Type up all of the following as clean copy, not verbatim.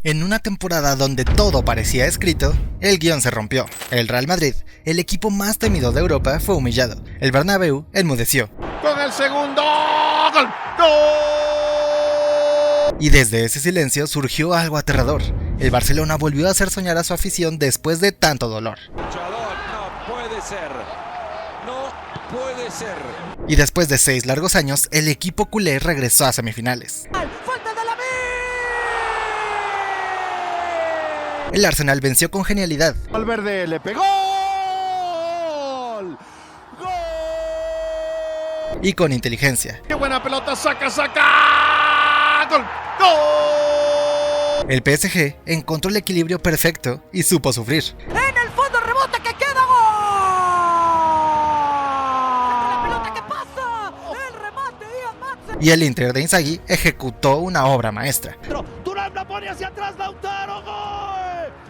En una temporada donde todo parecía escrito, el guión se rompió. El Real Madrid, el equipo más temido de Europa, fue humillado. El Bernabéu enmudeció. ¡Con el segundo gol! ¡Gol! Y desde ese silencio surgió algo aterrador. El Barcelona volvió a hacer soñar a su afición después de tanto dolor. No puede ser. No puede ser. Y después de 6 largos años, el equipo culé regresó a semifinales. El Arsenal venció con genialidad. Valverde le pegó. ¡Gol! ¡Gol! Y con inteligencia. ¡Qué buena pelota! ¡Saca! ¡Gol! ¡Gol! El PSG encontró el equilibrio perfecto y supo sufrir. ¡En el fondo rebota que queda gol! ¡La pelota que pasa! ¡El remate Ian Madsen! Y el Inter de Inzaghi ejecutó una obra maestra. Thuram la pone hacia atrás, Lautaro. ¡Gol!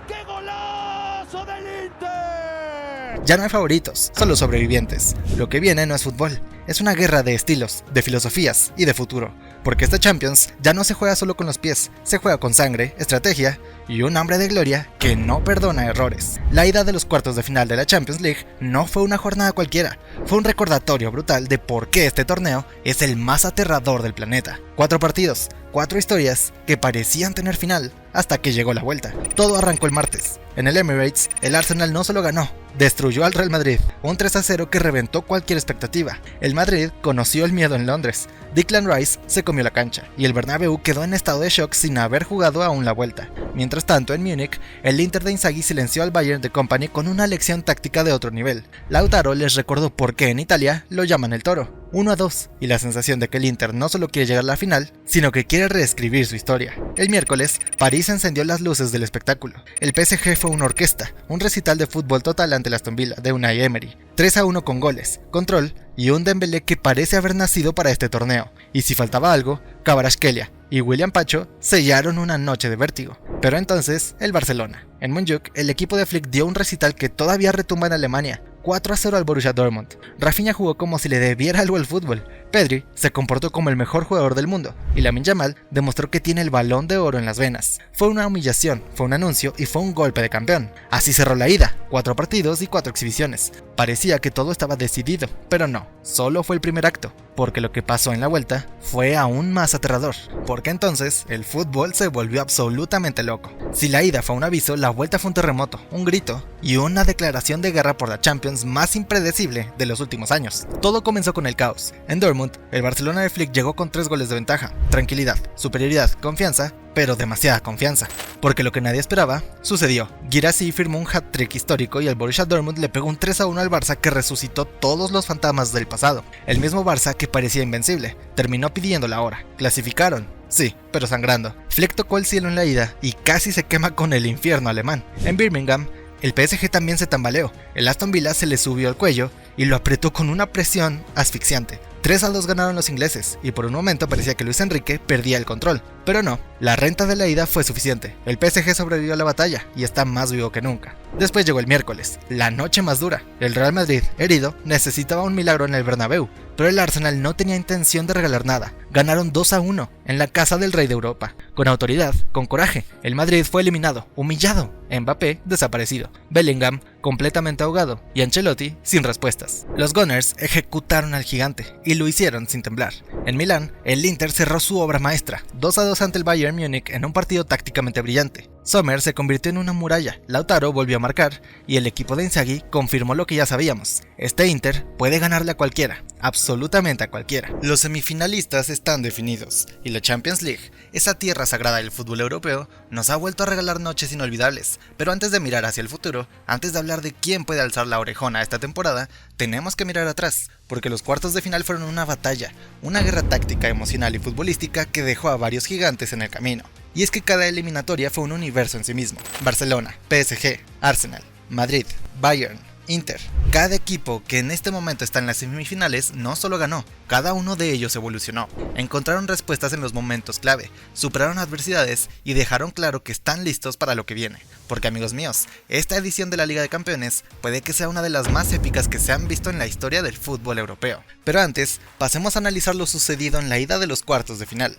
¡Qué golazo del Inter! Ya no hay favoritos, solo sobrevivientes. Lo que viene no es fútbol, es una guerra de estilos, de filosofías y de futuro. Porque esta Champions ya no se juega solo con los pies, se juega con sangre, estrategia y un hambre de gloria que no perdona errores. La ida de los cuartos de final de la Champions League no fue una jornada cualquiera, fue un recordatorio brutal de por qué este torneo es el más aterrador del planeta. 4 partidos, 4 historias que parecían tener final hasta que llegó la vuelta. Todo arrancó el martes. En el Emirates, el Arsenal no solo ganó, destruyó al Real Madrid, un 3-0 que reventó cualquier expectativa. El Madrid conoció el miedo en Londres, Declan Rice se comió la cancha, y el Bernabéu quedó en estado de shock sin haber jugado aún la vuelta. Mientras tanto, en Múnich, el Inter de Inzaghi silenció al Bayern de Company con una lección táctica de otro nivel. Lautaro les recordó por qué en Italia lo llaman el Toro. 1-2, y la sensación de que el Inter no solo quiere llegar a la final, sino que quiere reescribir su historia. El miércoles, París encendió las luces del espectáculo. El PSG fue una orquesta, un recital de fútbol total ante el Aston Villa de Unai Emery. 3-1 con goles, control y un Dembélé que parece haber nacido para este torneo. Y si faltaba algo, Kvaratskhelia y William Pacho sellaron una noche de vértigo. Pero entonces, el Barcelona. En Montjuic, el equipo de Flick dio un recital que todavía retumba en Alemania. 4-0 al Borussia Dortmund. Rafinha jugó como si le debiera algo al fútbol. Pedri se comportó como el mejor jugador del mundo. Y Lamine Yamal demostró que tiene el balón de oro en las venas. Fue una humillación, fue un anuncio y fue un golpe de campeón. Así cerró la ida. 4 partidos y 4 exhibiciones. Parecía que todo estaba decidido, pero no. Solo fue el primer acto. Porque lo que pasó en la vuelta fue aún más aterrador. Porque entonces el fútbol se volvió absolutamente loco. Si la ida fue un aviso, la vuelta fue un terremoto, un grito y una declaración de guerra por la Champions más impredecible de los últimos años. Todo comenzó con el caos. En Dortmund, el Barcelona de Flick llegó con 3 goles de ventaja. Tranquilidad, superioridad, confianza, pero demasiada confianza. Porque lo que nadie esperaba, sucedió. Guirassy firmó un hat-trick histórico y el Borussia Dortmund le pegó un 3-1 al Barça que resucitó todos los fantasmas del pasado. El mismo Barça que parecía invencible, terminó pidiendo la hora. Clasificaron. Sí, pero sangrando. Flick tocó el cielo en la ida y casi se quema con el infierno alemán. En Birmingham, el PSG también se tambaleó. El Aston Villa se le subió al cuello y lo apretó con una presión asfixiante. 3-2 ganaron los ingleses y por un momento parecía que Luis Enrique perdía el control. Pero no, la renta de la ida fue suficiente. El PSG sobrevivió a la batalla y está más vivo que nunca. Después llegó el miércoles, la noche más dura. El Real Madrid, herido, necesitaba un milagro en el Bernabéu, pero el Arsenal no tenía intención de regalar nada. Ganaron 2-1 en la casa del rey de Europa. Con autoridad, con coraje, el Madrid fue eliminado, humillado. Mbappé desaparecido, Bellingham completamente ahogado y Ancelotti sin respuestas. Los Gunners ejecutaron al gigante y lo hicieron sin temblar. En Milán, el Inter cerró su obra maestra, 2-2 ante el Bayern Múnich en un partido tácticamente brillante. Sommer se convirtió en una muralla, Lautaro volvió a marcar y el equipo de Inzaghi confirmó lo que ya sabíamos. Este Inter puede ganarle a cualquiera, absolutamente a cualquiera. Los semifinalistas están definidos y la Champions League, esa tierra sagrada del fútbol europeo, nos ha vuelto a regalar noches inolvidables. Pero antes de mirar hacia el futuro, antes de hablar de quién puede alzar la orejona esta temporada, tenemos que mirar atrás, porque los cuartos de final fueron una batalla, una guerra táctica, emocional y futbolística que dejó a varios gigantes en el camino. Y es que cada eliminatoria fue un universo en sí mismo. Barcelona, PSG, Arsenal, Madrid, Bayern, Inter. Cada equipo que en este momento está en las semifinales no solo ganó, cada uno de ellos evolucionó. Encontraron respuestas en los momentos clave, superaron adversidades y dejaron claro que están listos para lo que viene. Porque amigos míos, esta edición de la Liga de Campeones puede que sea una de las más épicas que se han visto en la historia del fútbol europeo. Pero antes, pasemos a analizar lo sucedido en la ida de los cuartos de final.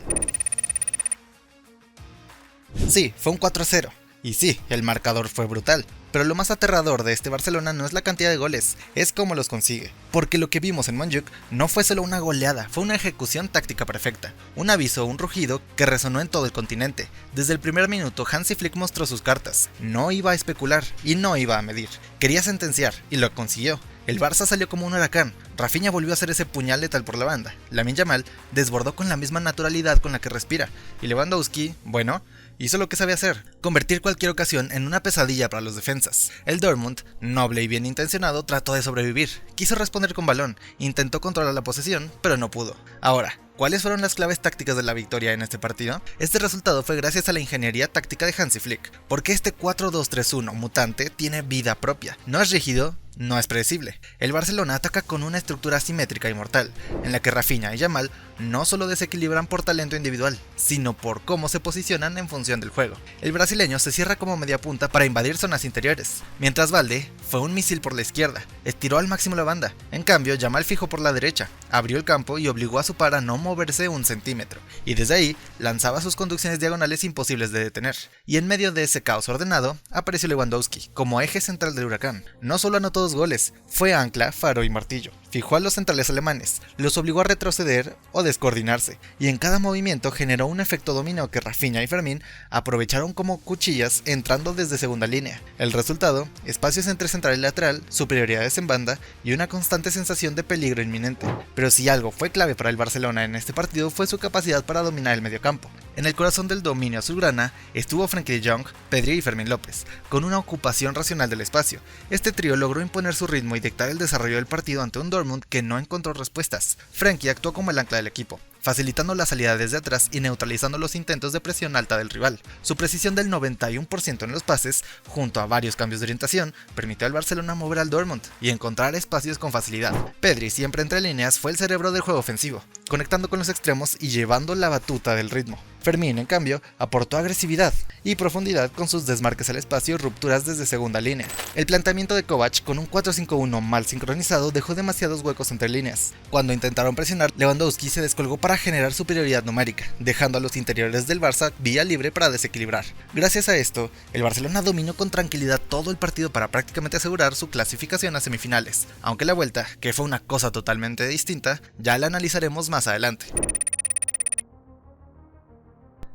Sí, fue un 4-0. Y sí, el marcador fue brutal. Pero lo más aterrador de este Barcelona no es la cantidad de goles, es cómo los consigue. Porque lo que vimos en Montjuic no fue solo una goleada, fue una ejecución táctica perfecta. Un aviso, un rugido que resonó en todo el continente. Desde el primer minuto Hansi Flick mostró sus cartas. No iba a especular y no iba a medir. Quería sentenciar y lo consiguió. El Barça salió como un huracán. Rafinha volvió a hacer ese puñal letal por la banda. Lamine Yamal desbordó con la misma naturalidad con la que respira. Y Lewandowski, bueno, hizo lo que sabía hacer, convertir cualquier ocasión en una pesadilla para los defensas. El Dortmund, noble y bien intencionado, trató de sobrevivir. Quiso responder con balón, intentó controlar la posesión, pero no pudo. Ahora, ¿cuáles fueron las claves tácticas de la victoria en este partido? Este resultado fue gracias a la ingeniería táctica de Hansi Flick, porque este 4-2-3-1 mutante tiene vida propia. No es rígido, no es predecible. El Barcelona ataca con una estructura asimétrica y mortal, en la que Rafinha y Yamal no solo desequilibran por talento individual, sino por cómo se posicionan en función del juego. El brasileño se cierra como media punta para invadir zonas interiores, mientras Balde fue un misil por la izquierda, estiró al máximo la banda. En cambio, Yamal fijó por la derecha, abrió el campo y obligó a su par a no moverse un centímetro, y desde ahí lanzaba sus conducciones diagonales imposibles de detener. Y en medio de ese caos ordenado, apareció Lewandowski, como eje central del huracán. No solo anotó 2 goles, fue ancla, faro y martillo. Fijó a los centrales alemanes, los obligó a retroceder o descoordinarse, y en cada movimiento generó un efecto dominó que Rafinha y Fermín aprovecharon como cuchillas entrando desde segunda línea. El resultado, espacios entre central y lateral, superioridades en banda y una constante sensación de peligro inminente. Pero si algo fue clave para el Barcelona en este partido fue su capacidad para dominar el mediocampo. En el corazón del dominio azulgrana estuvo Frenkie de Jong, Pedri y Fermín López, con una ocupación racional del espacio. Este trío logró imponer su ritmo y dictar el desarrollo del partido ante un Dortmund que no encontró respuestas. Frenkie actuó como el ancla del equipo, facilitando la salida desde atrás y neutralizando los intentos de presión alta del rival. Su precisión del 91% en los pases, junto a varios cambios de orientación, permitió al Barcelona mover al Dortmund y encontrar espacios con facilidad. Pedri, siempre entre líneas, fue el cerebro del juego ofensivo, conectando con los extremos y llevando la batuta del ritmo. Fermín, en cambio, aportó agresividad y profundidad con sus desmarques al espacio y rupturas desde segunda línea. El planteamiento de Kovac con un 4-5-1 mal sincronizado dejó demasiados huecos entre líneas. Cuando intentaron presionar, Lewandowski se descolgó para generar superioridad numérica, dejando a los interiores del Barça vía libre para desequilibrar. Gracias a esto, el Barcelona dominó con tranquilidad todo el partido para prácticamente asegurar su clasificación a semifinales, aunque la vuelta, que fue una cosa totalmente distinta, ya la analizaremos más adelante.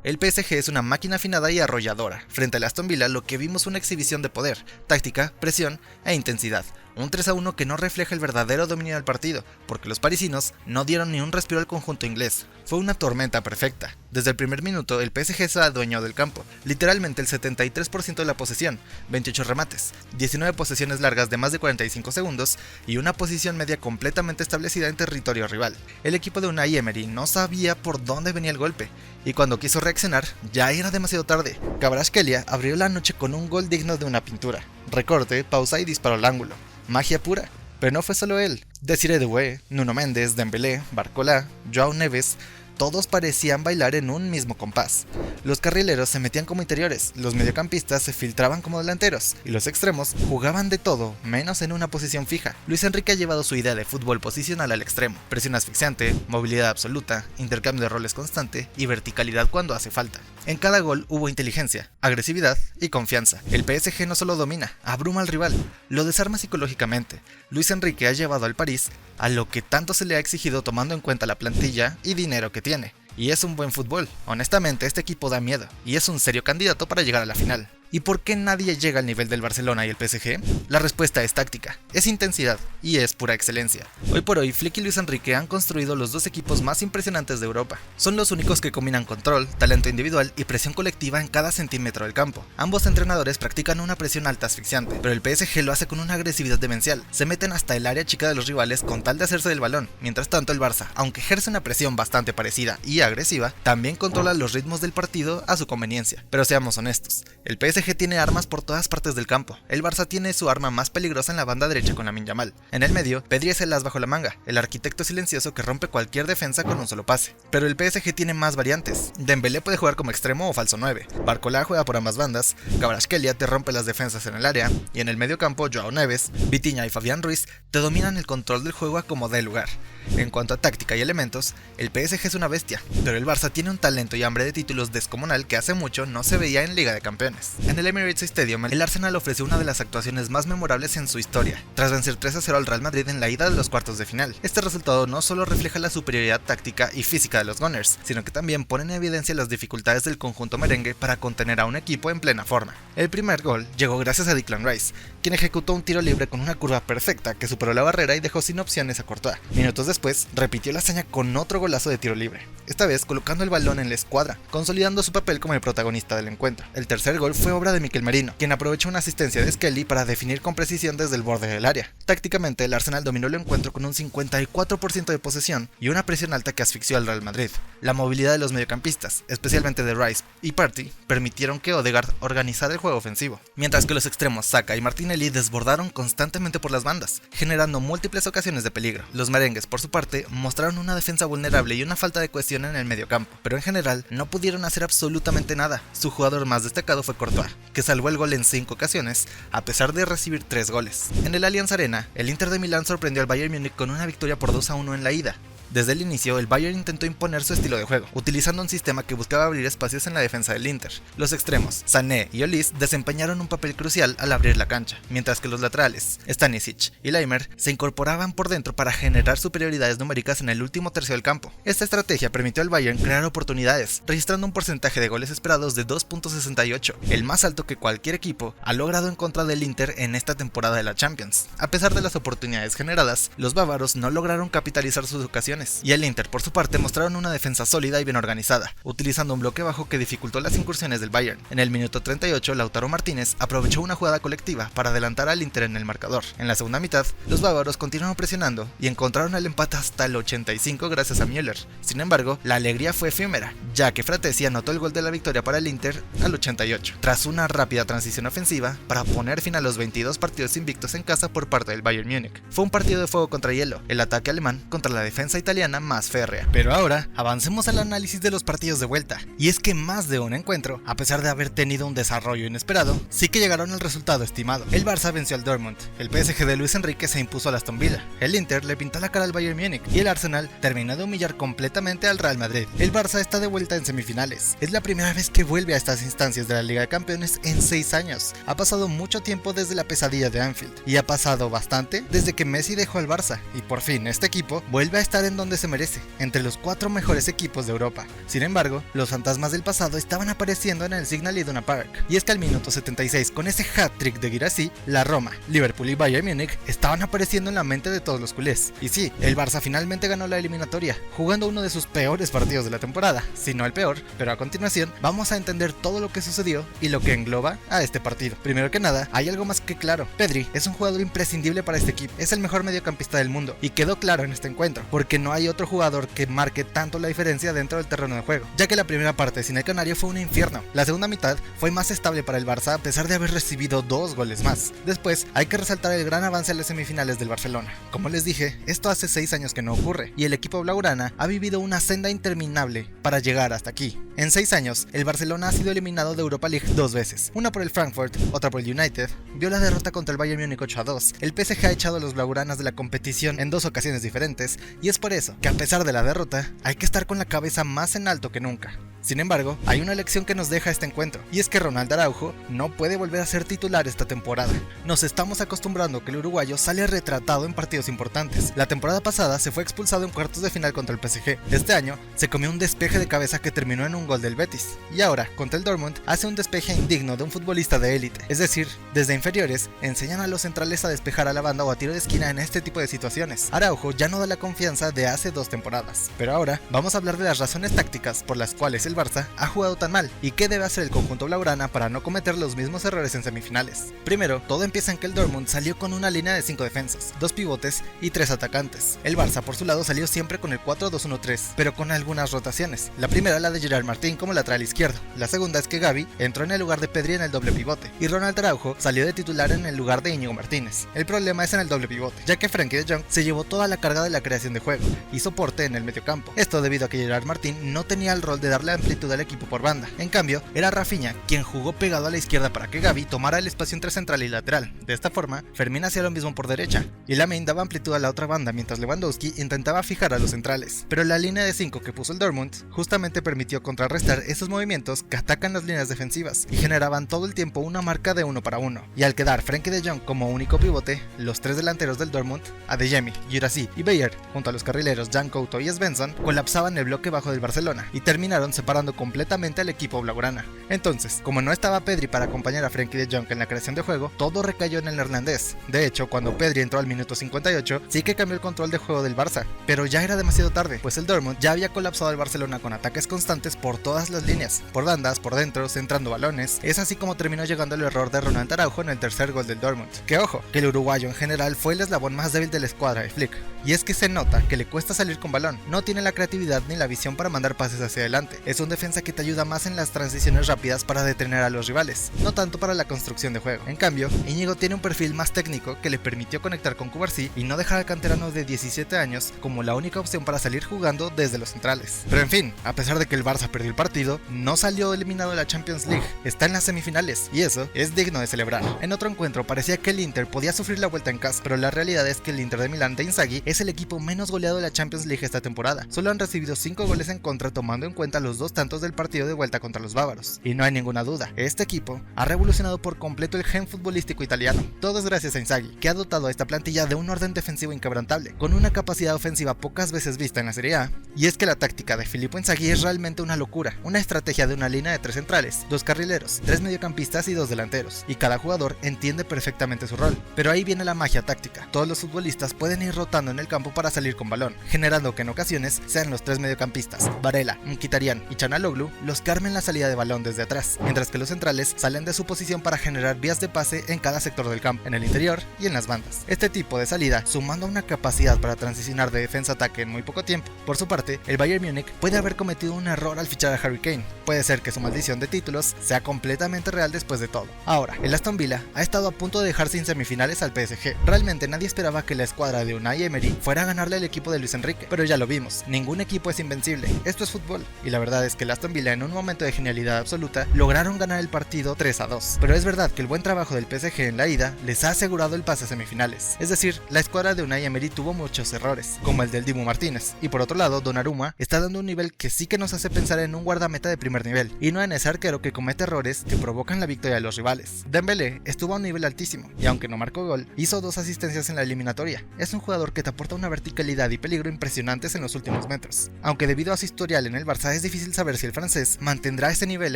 El PSG es una máquina afinada y arrolladora. Frente al Aston Villa lo que vimos fue una exhibición de poder, táctica, presión e intensidad. Un 3-1 que no refleja el verdadero dominio del partido, porque los parisinos no dieron ni un respiro al conjunto inglés. Fue una tormenta perfecta. Desde el primer minuto el PSG se adueñó del campo, literalmente el 73% de la posesión, 28 remates, 19 posesiones largas de más de 45 segundos y una posición media completamente establecida en territorio rival. El equipo de Unai Emery no sabía por dónde venía el golpe, y cuando quiso reaccionar ya era demasiado tarde. Kvaratskhelia abrió la noche con un gol digno de una pintura. Recorte, pausa y disparo al ángulo. Magia pura. Pero no fue solo él. Desiré Doué, Nuno Méndez, Dembélé, Barcola, Joao Neves, todos parecían bailar en un mismo compás. Los carrileros se metían como interiores, los mediocampistas se filtraban como delanteros, y los extremos jugaban de todo, menos en una posición fija. Luis Enrique ha llevado su idea de fútbol posicional al extremo: presión asfixiante, movilidad absoluta, intercambio de roles constante y verticalidad cuando hace falta. En cada gol hubo inteligencia, agresividad y confianza. El PSG no solo domina, abruma al rival, lo desarma psicológicamente. Luis Enrique ha llevado al París a lo que tanto se le ha exigido tomando en cuenta la plantilla y dinero que tiene. Y es un buen fútbol. Honestamente, este equipo da miedo y es un serio candidato para llegar a la final. ¿Y por qué nadie llega al nivel del Barcelona y el PSG? La respuesta es táctica, es intensidad y es pura excelencia. Hoy por hoy, Flick y Luis Enrique han construido los dos equipos más impresionantes de Europa. Son los únicos que combinan control, talento individual y presión colectiva en cada centímetro del campo. Ambos entrenadores practican una presión alta asfixiante, pero el PSG lo hace con una agresividad demencial. Se meten hasta el área chica de los rivales con tal de hacerse del balón. Mientras tanto, el Barça, aunque ejerce una presión bastante parecida y agresiva, también controla los ritmos del partido a su conveniencia. Pero seamos honestos, el PSG tiene armas por todas partes del campo. El Barça tiene su arma más peligrosa en la banda derecha con Lamine Yamal. En el medio, Pedri es el as bajo la manga, el arquitecto silencioso que rompe cualquier defensa con un solo pase. Pero el PSG tiene más variantes. Dembélé puede jugar como extremo o falso 9. Barcola juega por ambas bandas. Kvaratskhelia te rompe las defensas en el área. Y en el medio campo, Joao Neves, Vitinha y Fabián Ruiz te dominan el control del juego a como dé lugar. En cuanto a táctica y elementos, el PSG es una bestia, pero el Barça tiene un talento y hambre de títulos descomunal que hace mucho no se veía en Liga de Campeones. En el Emirates Stadium, el Arsenal ofreció una de las actuaciones más memorables en su historia, tras vencer 3-0 al Real Madrid en la ida de los cuartos de final. Este resultado no solo refleja la superioridad táctica y física de los Gunners, sino que también pone en evidencia las dificultades del conjunto merengue para contener a un equipo en plena forma. El primer gol llegó gracias a Declan Rice, quien ejecutó un tiro libre con una curva perfecta que superó la barrera y dejó sin opciones a Courtois. Minutos después, repitió la hazaña con otro golazo de tiro libre, esta vez colocando el balón en la escuadra, consolidando su papel como el protagonista del encuentro. El tercer gol fue obra de Mikel Merino, quien aprovechó una asistencia de Skelly para definir con precisión desde el borde del área. Tácticamente, el Arsenal dominó el encuentro con un 54% de posesión y una presión alta que asfixió al Real Madrid. La movilidad de los mediocampistas, especialmente de Rice y Partey, permitieron que Odegaard organizara el juego ofensivo, mientras que los extremos Saka y Martinelli desbordaron constantemente por las bandas, generando múltiples ocasiones de peligro. Los merengues, por su parte, mostraron una defensa vulnerable y una falta de cohesión en el mediocampo, pero en general no pudieron hacer absolutamente nada. Su jugador más destacado fue Courtois, que salvó el gol en 5 ocasiones, a pesar de recibir 3 goles. En el Allianz Arena, el Inter de Milán sorprendió al Bayern Múnich con una victoria por 2-1 en la ida. Desde el inicio, el Bayern intentó imponer su estilo de juego, utilizando un sistema que buscaba abrir espacios en la defensa del Inter. Los extremos, Sané y Olise, desempeñaron un papel crucial al abrir la cancha, mientras que los laterales, Stanisic y Laimer, se incorporaban por dentro para generar superioridades numéricas en el último tercio del campo. Esta estrategia permitió al Bayern crear oportunidades, registrando un porcentaje de goles esperados de 2.68, el más alto que cualquier equipo ha logrado en contra del Inter en esta temporada de la Champions. A pesar de las oportunidades generadas, los bávaros no lograron capitalizar sus ocasiones, y el Inter por su parte mostraron una defensa sólida y bien organizada, utilizando un bloque bajo que dificultó las incursiones del Bayern. En el minuto 38, Lautaro Martínez aprovechó una jugada colectiva para adelantar al Inter en el marcador. En la segunda mitad, los bávaros continuaron presionando y encontraron el empate hasta el 85 gracias a Müller. Sin embargo, la alegría fue efímera, ya que Fratesi anotó el gol de la victoria para el Inter al 88, tras una rápida transición ofensiva para poner fin a los 22 partidos invictos en casa por parte del Bayern Múnich. Fue un partido de fuego contra hielo, el ataque alemán contra la defensa italiana más férrea. Pero ahora, avancemos al análisis de los partidos de vuelta. Y es que más de un encuentro, a pesar de haber tenido un desarrollo inesperado, sí que llegaron al resultado estimado. El Barça venció al Dortmund, el PSG de Luis Enrique se impuso al Aston Villa, el Inter le pintó la cara al Bayern Múnich y el Arsenal terminó de humillar completamente al Real Madrid. El Barça está de vuelta en semifinales. Es la primera vez que vuelve a estas instancias de la Liga de Campeones en 6 años. Ha pasado mucho tiempo desde la pesadilla de Anfield y ha pasado bastante desde que Messi dejó al Barça, y por fin este equipo vuelve a estar en donde se merece, entre los 4 mejores equipos de Europa. Sin embargo, los fantasmas del pasado estaban apareciendo en el Signal Iduna Park, y es que al minuto 76, con ese hat-trick de Guirassy, la Roma, Liverpool y Bayern Múnich estaban apareciendo en la mente de todos los culés. Y sí, el Barça finalmente ganó la eliminatoria, jugando uno de sus peores partidos de la temporada, si no el peor, pero a continuación vamos a entender todo lo que sucedió y lo que engloba a este partido. Primero que nada, hay algo más que claro: Pedri es un jugador imprescindible para este equipo, es el mejor mediocampista del mundo, y quedó claro en este encuentro, porque no hay otro jugador que marque tanto la diferencia dentro del terreno de juego, ya que la primera parte sin el canario fue un infierno. La segunda mitad fue más estable para el Barça a pesar de haber recibido 2 goles más. Después hay que resaltar el gran avance a las semifinales del Barcelona. Como les dije, esto hace 6 años que no ocurre, y el equipo blaugrana ha vivido una senda interminable para llegar hasta aquí. En 6 años, el Barcelona ha sido eliminado de Europa League 2 veces, una por el Frankfurt, otra por el United, vio la derrota contra el Bayern Múnich 8-2, el PSG ha echado a los blaugranas de la competición en 2 ocasiones diferentes, y es por eso que a pesar de la derrota, hay que estar con la cabeza más en alto que nunca. Sin embargo, hay una lección que nos deja este encuentro, y es que Ronald Araujo no puede volver a ser titular esta temporada. Nos estamos acostumbrando que el uruguayo sale retratado en partidos importantes. La temporada pasada se fue expulsado en cuartos de final contra el PSG. Este año se comió un despeje de cabeza que terminó en un gol del Betis, y ahora, contra el Dortmund, hace un despeje indigno de un futbolista de élite. Es decir, desde inferiores, enseñan a los centrales a despejar a la banda o a tiro de esquina en este tipo de situaciones. Araujo ya no da la confianza de hace 2 temporadas. Pero ahora, vamos a hablar de las razones tácticas por las cuales el Barça ha jugado tan mal y qué debe hacer el conjunto blaugrana para no cometer los mismos errores en semifinales. Primero, todo empieza en que el Dortmund salió con una línea de 5 defensas, 2 pivotes y 3 atacantes. El Barça por su lado salió siempre con el 4-2-1-3, pero con algunas rotaciones. La primera, la de Gerard Martín como lateral izquierdo. La segunda es que Gavi entró en el lugar de Pedri en el doble pivote y Ronald Araujo salió de titular en el lugar de Íñigo Martínez. El problema es en el doble pivote, ya que Frenkie de Jong se llevó toda la carga de la creación de juego. y soporte en el mediocampo. Esto debido a que Gerard Martín no tenía el rol de darle amplitud al equipo por banda. En cambio, era Rafinha quien jugó pegado a la izquierda para que Gavi tomara el espacio entre central y lateral. De esta forma, Fermín hacía lo mismo por derecha, y Lamine daba amplitud a la otra banda mientras Lewandowski intentaba fijar a los centrales. Pero la línea de 5 que puso el Dortmund justamente permitió contrarrestar esos movimientos que atacan las líneas defensivas y generaban todo el tiempo una marca de 1 para 1. Y al quedar Frenkie de Jong como único pivote, los tres delanteros del Dortmund, Adeyemi, Guirassy y Bayer, junto a los carrileros Jan Couto y Svensson, colapsaban el bloque bajo del Barcelona y terminaron separando completamente al equipo blaugrana. Entonces, como no estaba Pedri para acompañar a Frenkie de Jong en la creación de juego, todo recayó en el neerlandés. De hecho, cuando Pedri entró al minuto 58, sí que cambió el control de juego del Barça, pero ya era demasiado tarde, pues el Dortmund ya había colapsado al Barcelona con ataques constantes por todas las líneas, por bandas, por dentro, centrando balones. Es así como terminó llegando el error de Ronald Araujo en el tercer gol del Dortmund. Que ojo, que el uruguayo en general fue el eslabón más débil de la escuadra de Flick, y es que se nota que le cuesta salir con balón, no tiene la creatividad ni la visión para mandar pases hacia adelante. Es un defensa que te ayuda más en las transiciones rápidas para detener a los rivales, no tanto para la construcción de juego. En cambio, Íñigo tiene un perfil más técnico que le permitió conectar con Cubarsí y no dejar al canterano de 17 años como la única opción para salir jugando desde los centrales. Pero en fin, a pesar de que el Barça perdió el partido, no salió eliminado de la Champions League, está en las semifinales y eso es digno de celebrar. En otro encuentro parecía que el Inter podía sufrir la vuelta en casa, pero la realidad es que el Inter de Milán de Inzaghi es el equipo menos goleado de la Champions League esta temporada. Solo han recibido 5 goles en contra tomando en cuenta los 2 tantos del partido de vuelta contra los bávaros. Y no hay ninguna duda, este equipo ha revolucionado por completo el gen futbolístico italiano. Todo es gracias a Inzaghi, que ha dotado a esta plantilla de un orden defensivo inquebrantable, con una capacidad ofensiva pocas veces vista en la Serie A. Y es que la táctica de Filippo Inzaghi es realmente una locura, una estrategia de una línea de 3 centrales, 2 carrileros, 3 mediocampistas y 2 delanteros, y cada jugador entiende perfectamente su rol. Pero ahí viene la magia táctica, todos los futbolistas pueden ir rotando en el campo para salir con balón, generando que en ocasiones sean los 3 mediocampistas, Varela, Mkhitaryan y Çalhanoğlu, los que armen la salida de balón desde atrás, mientras que los centrales salen de su posición para generar vías de pase en cada sector del campo, en el interior y en las bandas. Este tipo de salida, sumando a una capacidad para transicionar de defensa a ataque en muy poco tiempo. Por su parte, el Bayern Múnich puede haber cometido un error al fichar a Harry Kane, puede ser que su maldición de títulos sea completamente real después de todo. Ahora, el Aston Villa ha estado a punto de dejar sin semifinales al PSG. Realmente nadie esperaba que la escuadra de Unai Emery fuera a ganarle al equipo de Luis Enrique, pero ya lo vimos, ningún equipo es invencible, esto es fútbol, y la verdad es que el Aston Villa en un momento de genialidad absoluta lograron ganar el partido 3-2, pero es verdad que el buen trabajo del PSG en la ida les ha asegurado el pase a semifinales, es decir, la escuadra de Unai Emery tuvo muchos errores, como el del Dibu Martínez, y por otro lado Donnarumma está dando un nivel que sí que nos hace pensar en un guardameta de primer nivel, y no en ese arquero que comete errores que provocan la victoria de los rivales. Dembélé estuvo a un nivel altísimo, y aunque no marcó gol, hizo 2 asistencias en la eliminatoria, es un jugador que te aporta una verticalidad y peligro impresionantes en los últimos metros, aunque debido a su historial en el Barça es difícil saber si el francés mantendrá ese nivel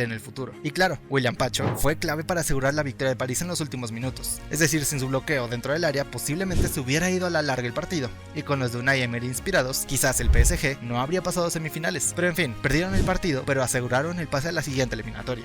en el futuro. Y claro, William Pacho fue clave para asegurar la victoria de París en los últimos minutos, es decir, sin su bloqueo dentro del área posiblemente se hubiera ido a la larga el partido, y con los de Unai Emery inspirados, quizás el PSG no habría pasado a semifinales, pero en fin, perdieron el partido, pero aseguraron el pase a la siguiente eliminatoria.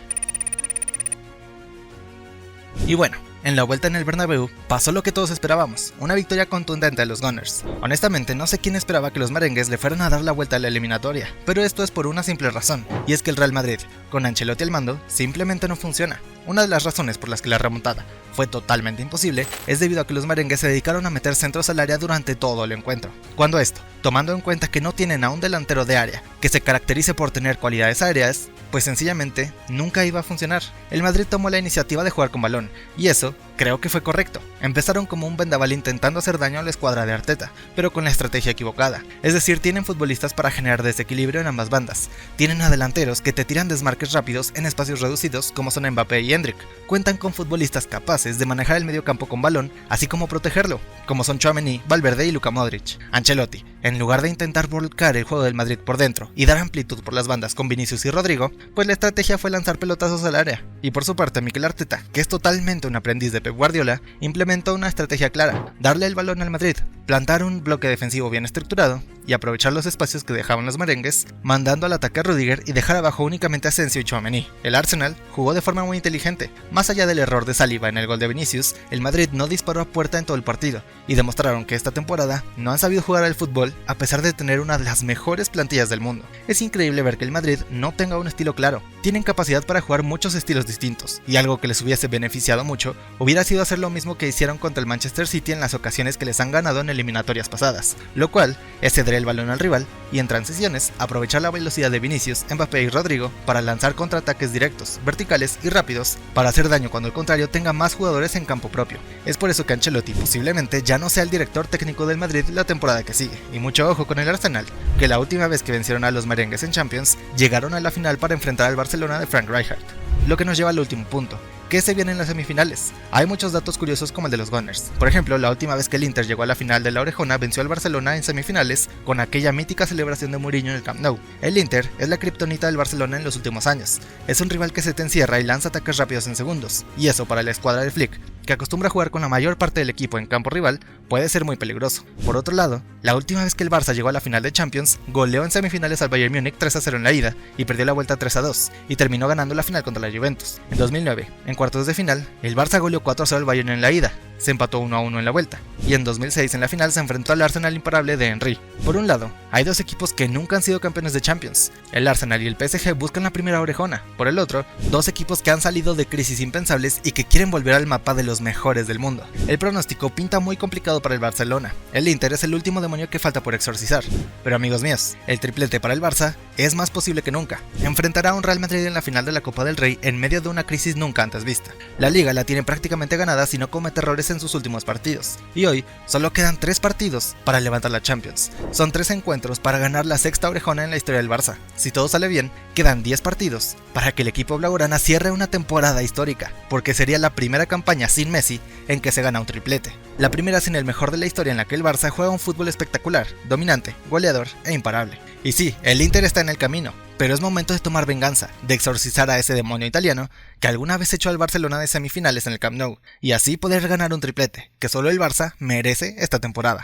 Y bueno, en la vuelta en el Bernabéu pasó lo que todos esperábamos, una victoria contundente de los Gunners. Honestamente no sé quién esperaba que los merengues le fueran a dar la vuelta a la eliminatoria, pero esto es por una simple razón, y es que el Real Madrid, con Ancelotti al mando, simplemente no funciona. Una de las razones por las que la remontada fue totalmente imposible es debido a que los merengues se dedicaron a meter centros al área durante todo el encuentro. Cuando esto, tomando en cuenta que no tienen a un delantero de área que se caracterice por tener cualidades aéreas, pues sencillamente nunca iba a funcionar. El Madrid tomó la iniciativa de jugar con balón, y eso creo que fue correcto. Empezaron como un vendaval intentando hacer daño a la escuadra de Arteta, pero con la estrategia equivocada. Es decir, tienen futbolistas para generar desequilibrio en ambas bandas. Tienen a delanteros que te tiran desmarques rápidos en espacios reducidos como son Mbappé y Endrick. Cuentan con futbolistas capaces de manejar el medio campo con balón, así como protegerlo, como son Tchouaméni, Valverde y Luka Modric. Ancelotti, en lugar de intentar volcar el juego del Madrid por dentro y dar amplitud por las bandas con Vinicius y Rodrigo, pues la estrategia fue lanzar pelotazos al área. Y por su parte, Mikel Arteta, que es totalmente un aprendiz de Pep Guardiola, implementó una estrategia clara: darle el balón al Madrid, plantar un bloque defensivo bien estructurado y aprovechar los espacios que dejaban los merengues, mandando al ataque a Rüdiger y dejar abajo únicamente a Asensio y Tchouaméni. El Arsenal jugó de forma muy inteligente. Más allá del error de Saliba en el gol de Vinicius, el Madrid no disparó a puerta en todo el partido, y demostraron que esta temporada no han sabido jugar al fútbol a pesar de tener una de las mejores plantillas del mundo. Es increíble ver que el Madrid no tenga un estilo claro. Tienen capacidad para jugar muchos estilos distintos, y algo que les hubiese beneficiado mucho hubiera sido hacer lo mismo que hicieron contra el Manchester City en las ocasiones que les han ganado en el eliminatorias pasadas, lo cual es ceder el balón al rival y en transiciones aprovechar la velocidad de Vinicius, Mbappé y Rodrigo para lanzar contraataques directos, verticales y rápidos para hacer daño cuando el contrario tenga más jugadores en campo propio. Es por eso que Ancelotti posiblemente ya no sea el director técnico del Madrid la temporada que sigue. Y mucho ojo con el Arsenal, que la última vez que vencieron a los merengues en Champions, llegaron a la final para enfrentar al Barcelona de Frank Rijkaard. Lo que nos lleva al último punto. ¿Qué se viene en las semifinales? Hay muchos datos curiosos como el de los Gunners. Por ejemplo, la última vez que el Inter llegó a la final de la Orejona venció al Barcelona en semifinales con aquella mítica celebración de Mourinho en el Camp Nou. El Inter es la kriptonita del Barcelona en los últimos años. Es un rival que se te encierra y lanza ataques rápidos en segundos. Y eso para la escuadra de Flick, que acostumbra a jugar con la mayor parte del equipo en campo rival, puede ser muy peligroso. Por otro lado, la última vez que el Barça llegó a la final de Champions, goleó en semifinales al Bayern Múnich 3-0 en la ida y perdió la vuelta 3-2 y terminó ganando la final contra la Juventus. En 2009, en cuartos de final, el Barça goleó 4-0 al Bayern en la ida, se empató 1-1 en la vuelta, y en 2006 en la final se enfrentó al Arsenal imparable de Henry. Por un lado, hay dos equipos que nunca han sido campeones de Champions. El Arsenal y el PSG buscan la primera orejona. Por el otro, dos equipos que han salido de crisis impensables y que quieren volver al mapa de los mejores del mundo. El pronóstico pinta muy complicado para el Barcelona. El Inter es el último demonio que falta por exorcizar. Pero amigos míos, el triplete para el Barça es más posible que nunca. Enfrentará a un Real Madrid en la final de la Copa del Rey en medio de una crisis nunca antes vista. La Liga la tiene prácticamente ganada si no comete errores en sus últimos partidos. Y hoy solo quedan 3 partidos para levantar la Champions. Son 3 encuentros para ganar la sexta orejona en la historia del Barça. Si todo sale bien, quedan 10 partidos para que el equipo blaugrana cierre una temporada histórica, porque sería la primera campaña sin Messi en que se gana un triplete. La primera sin el mejor de la historia en la que el Barça juega un fútbol espectacular, dominante, goleador e imparable. Y sí, el Inter está en el camino, pero es momento de tomar venganza, de exorcizar a ese demonio italiano que alguna vez echó al Barcelona de semifinales en el Camp Nou, y así poder ganar un triplete, que solo el Barça merece esta temporada.